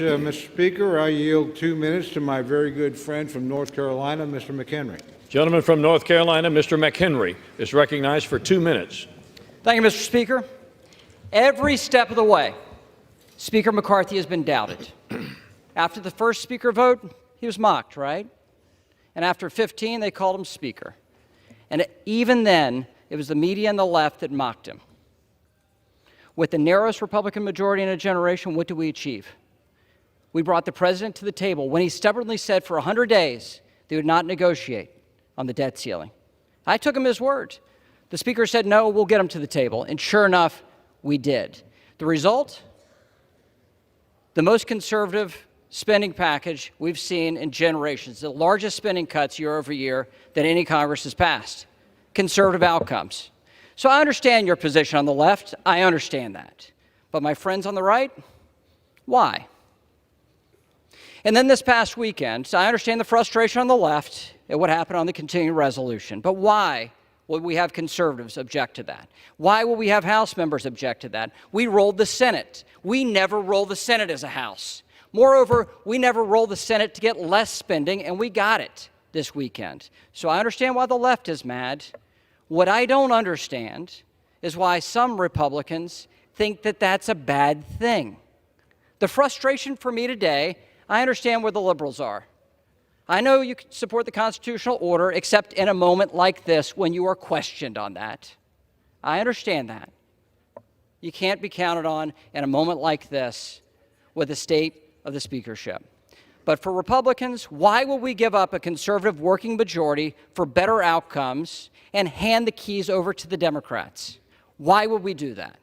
Mr. Speaker, I yield 2 minutes to my very good friend from North Carolina, Mr. McHenry. Gentleman from North Carolina, Mr. McHenry, is recognized for 2 minutes. Thank you, Mr. Speaker. Every step of the way, Speaker McCarthy has been doubted. After the first Speaker vote, he was mocked, right? And after 15, they called him Speaker. And even then, it was the media and the left that mocked him. With the narrowest Republican majority in a generation, what did we achieve? We brought the president to the table when he stubbornly said for 100 days they would not negotiate on the debt ceiling. I took him at his word. The Speaker said, no, we'll get him to the table. And sure enough, we did. The result? The most conservative spending package we've seen in generations, the largest spending cuts year over year that any Congress has passed. Conservative outcomes. So I understand your position on the left. I understand that. But my friends on the right, why? And then this past weekend, so I understand the frustration on the left at what happened on the continuing resolution. But why would we have conservatives object to that? Why will we have House members object to that? We rolled the Senate. We never roll the Senate as a House. Moreover, we never rolled the Senate to get less spending, and we got it this weekend. So I understand why the left is mad. What I don't understand is why some Republicans think that that's a bad thing. The frustration for me today, I understand where the liberals are. I know you can support the constitutional order, except in a moment like this when you are questioned on that. I understand that. You can't be counted on in a moment like this with the state of the speakership. But for Republicans, why will we give up a conservative working majority for better outcomes and hand the keys over to the Democrats? Why would we do that?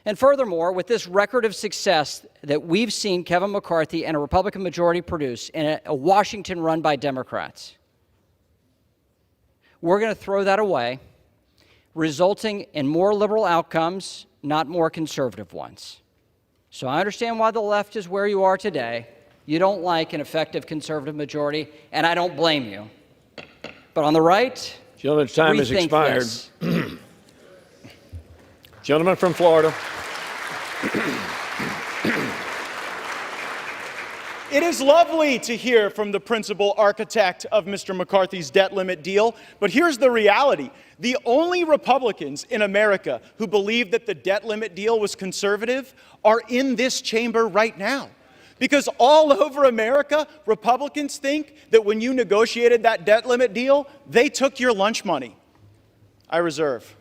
And furthermore, with this record of success that we've seen Kevin McCarthy and a Republican majority produce in a Washington run by Democrats, we're going to throw that away, resulting in more liberal outcomes, not more conservative ones. So I understand why the left is where you are today. You don't like an effective conservative majority, and I don't blame you. But on the right, Gentleman's time has expired. Gentleman from Florida. It is lovely to hear from the principal architect of Mr. McCarthy's debt limit deal, but here's the reality. The only Republicans in America who believe that the debt limit deal was conservative are in this chamber right now. Because all over America, Republicans think that when you negotiated that debt limit deal, they took your lunch money. I reserve.